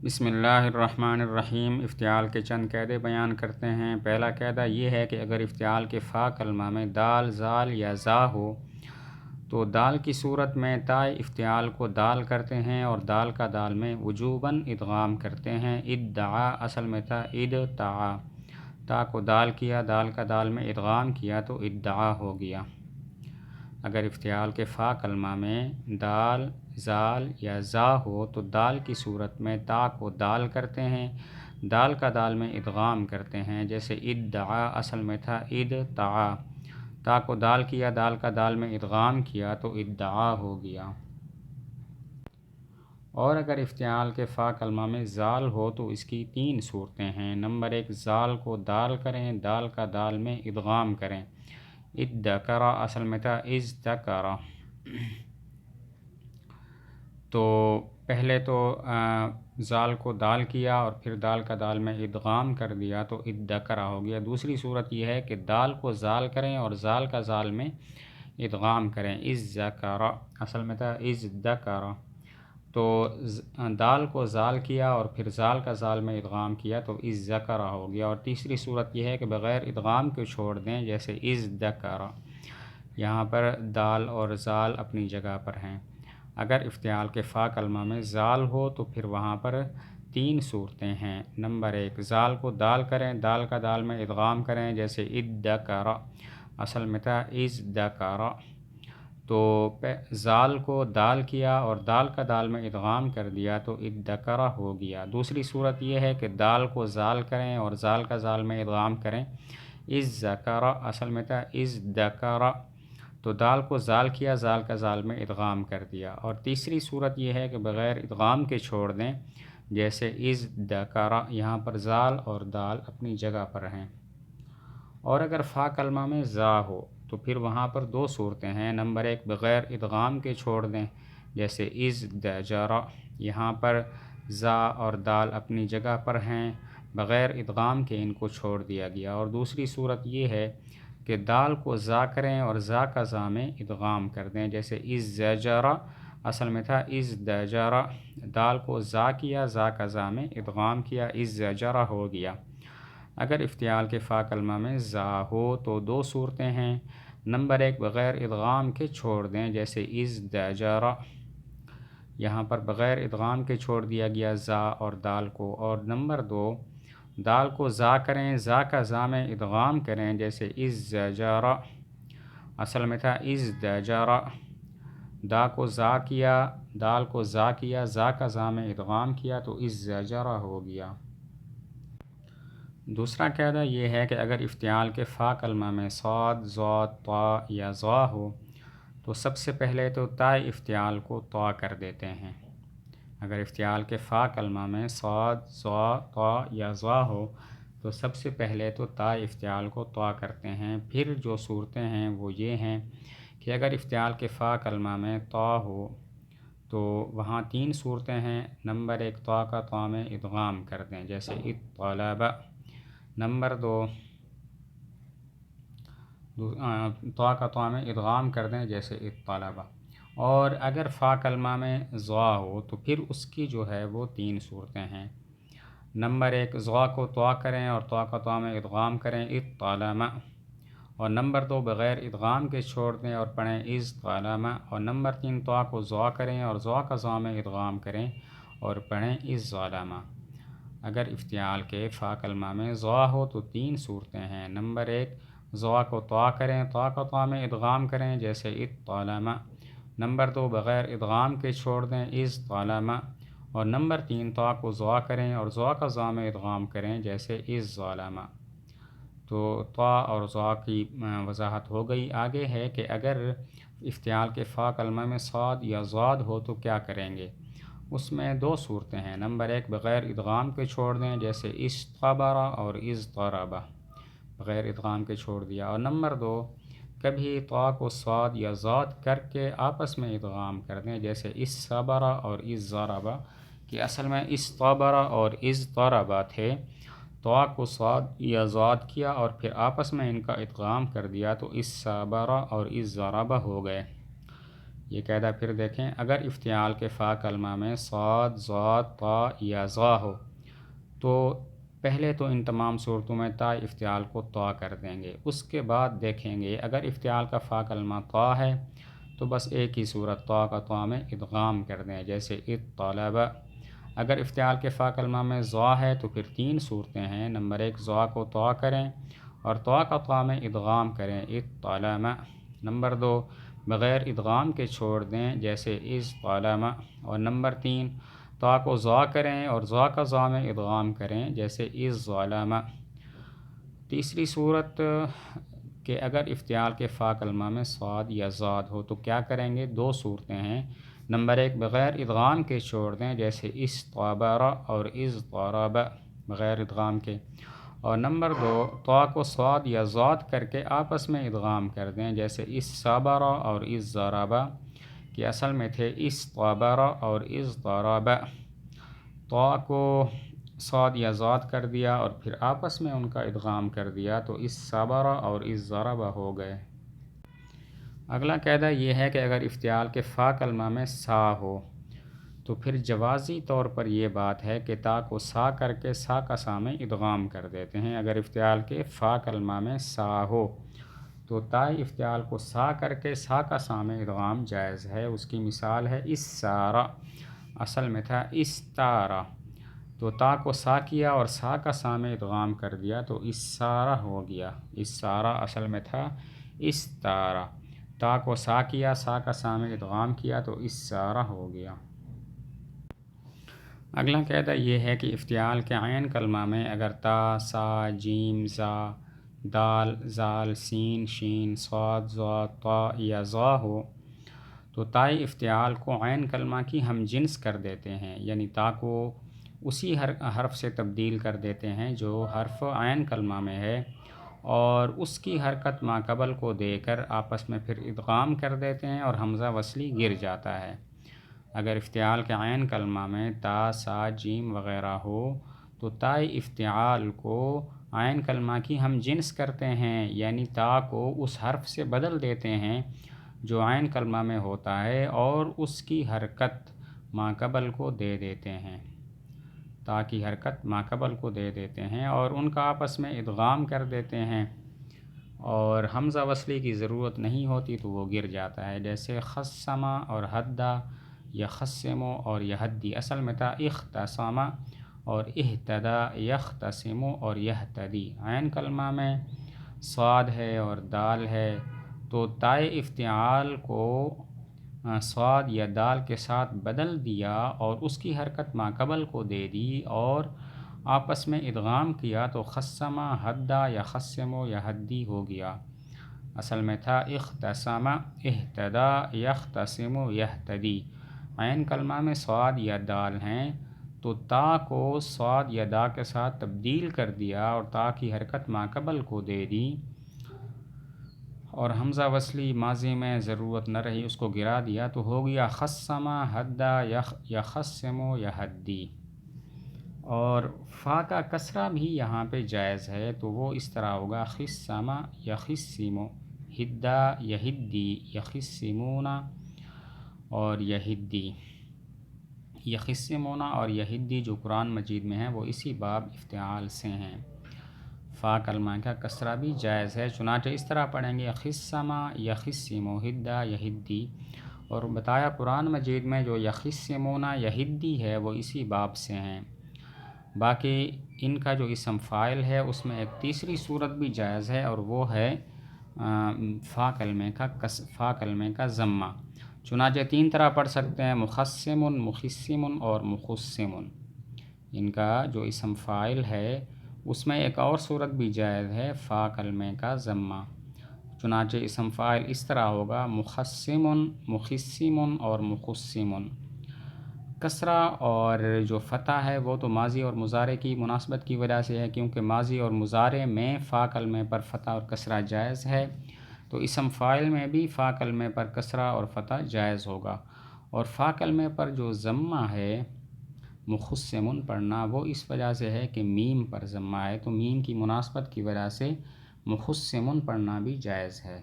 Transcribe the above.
بسم اللہ الرحمن الرحیم۔ افتعال کے چند قاعدے بیان کرتے ہیں۔ پہلا قاعدہ یہ ہے کہ اگر افتعال کے فا کلمہ میں دال، زال یا زا ہو تو دال کی صورت میں تائے افتعال کو دال کرتے ہیں اور دال کا دال میں وجوباً ادغام کرتے ہیں۔ ادعا اصل میں تھا ادتعا، تا کو دال کیا، دال کا دال میں ادغام کیا تو ادعا ہو گیا۔ اگر افتعال کے فا کلمہ میں دال، زال یا زا ہو تو دال کی صورت میں تا کو دال کرتے ہیں، دال کا دال میں ادغام کرتے ہیں، جیسے ادعا اصل میں تھا ادتعا، تا کو دال کیا، دال کا دال میں ادغام کیا تو ادعا ہو گیا۔ اور اگر افتعال کے فا کلمہ میں زال ہو تو اس کی تین صورتیں ہیں۔ نمبر ایک، زال کو دال کریں، دال کا دال میں ادغام کریں۔ ادکرا اصل میں تھا ازدکرا، تو پہلے تو زال کو دال کیا اور پھر دال کا دال میں ادغام کر دیا تو ادکرا ہو گیا۔ دوسری صورت یہ ہے کہ دال کو زال کریں اور زال کا زال میں ادغام کریں۔ ازذکرا اصل میں تھا ازدکرا، تو دال کو زال کیا اور پھر زال کا زال میں ادغام کیا تو ازذکرا ہو گیا۔ اور تیسری صورت یہ ہے کہ بغیر ادغام کو چھوڑ دیں، جیسے ازدکرا، یہاں پر دال اور زال اپنی جگہ پر ہیں۔ اگر افتعال کے فا کلمہ میں زال ہو تو پھر وہاں پر تین صورتیں ہیں۔ نمبر ایک، زال کو دال کریں، دال کا دال میں ادغام کریں، جیسے ادکرا اصل میں تھا ازدکرا، تو زال کو دال کیا اور دال کا دال میں ادغام کر دیا تو ادکرا ہو گیا۔ دوسری صورت یہ ہے کہ دال کو زال کریں اور زال کا زال میں ادغام کریں۔ ازذکرا اصل میں تھا ازدکرا، تو دال کو زال کیا، زال کا زال میں ادغام کر دیا۔ اور تیسری صورت یہ ہے کہ بغیر ادغام کے چھوڑ دیں، جیسے ازدکرا، یہاں پر زال اور دال اپنی جگہ پر ہیں۔ اور اگر فا کلمہ میں زا ہو تو پھر وہاں پر دو صورتیں ہیں۔ نمبر ایک، بغیر ادغام کے چھوڑ دیں، جیسے ازدجرا، یہاں پر زا اور دال اپنی جگہ پر ہیں، بغیر ادغام کے ان کو چھوڑ دیا گیا۔ اور دوسری صورت یہ ہے کہ دال کو زا کریں اور زا کا زا میں ادغام کر دیں، جیسے اززجرا اصل میں تھا ازدجرا، دال کو زا کیا، زا کا زا میں ادغام کیا، اززجرا ہو گیا۔ اگر افتعال کے فا کلمہ میں زا ہو تو دو صورتیں ہیں۔ نمبر ایک، بغیر ادغام کے چھوڑ دیں، جیسے ازدجرا، یہاں پر بغیر ادغام کے چھوڑ دیا گیا زا اور دال کو۔ اور نمبر دو، دال کو زا کریں، زا کا زا میں ادغام کریں، جیسے اززجرا اصل میں تھا ازدجرا، دا کو زا کیا، دال کو زا کیا، زا کا زا میں ادغام کیا تو اززجرا ہو گیا۔ دوسرا قاعدہ یہ ہے کہ اگر افتعال کے فا کلمہ میں صاد، ضاد، طا یا ظا ہو تو سب سے پہلے تو تائے افتعال کو طا کر دیتے ہیں۔ اگر افتعال کے فا کلمہ میں صاد، ضا، طا یا ظا ہو تو سب سے پہلے تو تائے افتعال کو طا کرتے ہیں۔ پھر جو صورتیں ہیں وہ یہ ہیں کہ اگر افتعال کے فا کلمہ میں طا ہو تو وہاں تین صورتیں ہیں۔ نمبر ایک، طا کا طا میں ادغام کر دیں، جیسے اطلب۔ نمبر دو، طا کا طا میں ادغام کر دیں، جیسے اطلب۔ اور اگر فا کلمہ میں ظا ہو تو پھر اس کی جو ہے وہ تین صورتیں ہیں۔ نمبر ایک، ظا کو طا کریں اور طا کا طا میں ادغام کریں، اطلم۔ اور نمبر دو، بغیر ادغام کے چھوڑ دیں اور پڑھیں اذظلم۔ اور نمبر تین، طا کو ظا کریں اور ظا کا ظا میں ادغام کریں اور پڑھیں اذظلم۔ اگر افتعال کے فا کلمہ میں ظا ہو تو تین صورتیں ہیں۔ نمبر ایک، ظا کو طا کریں، طا کا طا میں ادغام کریں، جیسے اطلم۔ نمبر دو، بغیر ادغام کے چھوڑ دیں، اذظلم۔ اور نمبر تین، طا کو ظا کریں اور ظا کا ظا میں ادغام کریں، جیسے اذظلم۔ تو طا اور ظا کی وضاحت ہو گئی۔ آگے ہے کہ اگر افتعال کے فا کلمہ میں صاد یا ضاد ہو تو کیا کریں گے۔ اس میں دو صورتیں ہیں۔ نمبر ایک، بغیر ادغام کے چھوڑ دیں، جیسے استبر اور اضطرب، بغیر ادغام کے چھوڑ دیا۔ اور نمبر دو، کبھی طا کو صاد یا ضاد کر کے آپس میں ادغام کر دیں، جیسے الصبر اور الضرب، کہ اصل میں استبر اور اضطرب تھے، طا کو صاد یا ضاد کیا اور پھر آپس میں ان کا ادغام کر دیا تو الصبر اور الضرب ہو گئے۔ یہ قاعدہ پھر دیکھیں، اگر افتعال کے فا کلمہ میں صاد، ضاد، طا یا ظا ہو تو پہلے تو ان تمام صورتوں میں تا افتعال کو طا کر دیں گے، اس کے بعد دیکھیں گے اگر افتعال کا فا کلمہ طا ہے تو بس ایک ہی صورت طا کا طا میں ادغام کر دیں، جیسے اطلب۔ اگر افتعال کے فا کلمہ میں ضا ہے تو پھر 3 صورتیں ہیں، نمبر 1 ضا کو طا کریں اور طا کا طا میں ادغام کریں، اطلم۔ نمبر 2 بغیر ادغام کے چھوڑ دیں، جیسے اظلم۔ اور نمبر 3 طا کو ضا کریں اور ضا کا ضا میں ادغام کریں، جیسے اظلم۔ تیسری صورت کہ اگر افتعال کے فا کلمہ میں صاد یا ضاد ہو تو کیا کریں گے؟ 2 صورتیں ہیں، نمبر 1 بغیر ادغام کے چھوڑ دیں، جیسے استعبر اور اضطرب بغیر ادغام کے، اور نمبر 2 طا کو صاد یا ضاد کر کے آپس میں ادغام کر دیں، جیسے الصبر اور الضرب کہ اصل میں تھے استعبر اور اضطرب، طا کو صاد یا ضاد کر دیا اور پھر آپس میں ان کا ادغام کر دیا تو الصبر اور الضرب ہو گئے۔ اگلا قاعدہ یہ ہے کہ اگر افتعال کے فا کلمہ میں سا ہو تو پھر جوازی طور پر یہ بات ہے کہ تا کو سا کر کے سا کا سا میں ادغام کر دیتے ہیں۔ اگر افتعال کے فا کلمہ میں سا ہو تو تا افتعال کو سا کر کے سا کا سا میں ادغام جائز ہے۔ اس کی مثال ہے السارا، اصل میں تھا استارا، تو تا کو سا کیا اور سا کا سا میں ادغام کر دیا تو السارا ہو گیا۔ السارا اصل میں تھا استارا، تا کو سا کیا، سا کا سا میں ادغام کیا تو السارا ہو گیا۔ اگلا قاعدہ یہ ہے کہ افتعال کے عین کلمہ میں اگر تا، سا، جیم، زا، دال، زال، سین، شین، صاد، ضاد، طا یا ظا ہو تو تائے افتعال کو عین کلمہ کی ہم جنس کر دیتے ہیں، یعنی تا کو اسی حرف سے تبدیل کر دیتے ہیں جو حرف عین کلمہ میں ہے، اور اس کی حرکت ماقبل کو دے کر آپس میں پھر ادغام کر دیتے ہیں اور حمزہ وصلی گر جاتا ہے۔ اگر افتعال کے عین کلمہ میں تا، سا، جیم وغیرہ ہو تو تائے افتعال کو عین کلمہ کی ہم جنس کرتے ہیں، یعنی تا کو اس حرف سے بدل دیتے ہیں جو عین کلمہ میں ہوتا ہے اور اس کی حرکت ماقبل کو دے دیتے ہیں، تا کی حرکت ماقبل کو دے دیتے ہیں اور ان کا آپس میں ادغام کر دیتے ہیں اور حمزہ وصلی کی ضرورت نہیں ہوتی تو وہ گر جاتا ہے، جیسے خصما اور حدا، یخصمو اور یہدی، اصل میں تھا اختصما اور اہتدا، یختصمو اور یہتدی۔ عین کلمہ میں صاد ہے اور دال ہے تو تائے افتعال کو صاد یا دال کے ساتھ بدل دیا اور اس کی حرکت ماقبل کو دے دی اور آپس میں ادغام کیا تو خصما، حدا، یخصمو، یہدی ہو گیا، اصل میں تھا اختصما، اہتدا، یختصمو، یہتدی۔ عین کلمہ میں صاد یا دال ہیں تو تا کو صاد یا دا کے ساتھ تبدیل کر دیا اور تا کی حرکت ماقبل کو دے دی اور حمزہ وصلی ماضی میں ضرورت نہ رہی، اس کو گرا دیا تو ہو گیا خصما، حدا، یخصمو، یہدی۔ اور فا کا کسرہ بھی یہاں پہ جائز ہے تو وہ اس طرح ہوگا خصما، یخصمو، حدا، یہدی، یخصمونا اور یہدی۔ یخصمونا اور یہدی جو قرآن مجید میں ہیں وہ اسی باب افتعال سے ہیں۔ فا کلمہ کا کسرہ بھی جائز ہے، چنانچہ اس طرح پڑھیں گے خصما، یخصمو، حدا، یہدی، اور بتایا قرآن مجید میں جو یخصمونا، یہدی ہے وہ اسی باب سے ہیں۔ باقی ان کا جو اسم فاعل ہے اس میں ایک تیسری صورت بھی جائز ہے اور وہ ہے فا کلمے کا ضمہ، چنانچہ 3 طرح پڑھ سکتے ہیں، مخصم، مخصم اور مخصم۔ ان کا جو اسم فاعل ہے اس میں ایک اور صورت بھی جائز ہے، فا کلمے کا ضمہ، چنانچہ اسم فاعل اس طرح ہوگا مخصم، مخصم اور مخصم۔ کسرہ اور جو فتح ہے وہ تو ماضی اور مضارع کی مناسبت کی وجہ سے ہے، کیونکہ ماضی اور مضارع میں فا کلمے پر فتح اور کسرہ جائز ہے تو اسم فاعل میں بھی فا کلمے پر کسرہ اور فتح جائز ہوگا، اور فا کلمے پر جو ضمہ ہے مخصمن پڑھنا وہ اس وجہ سے ہے کہ میم پر ضمہ ہے تو میم کی مناسبت کی وجہ سے مخصمن پڑھنا بھی جائز ہے۔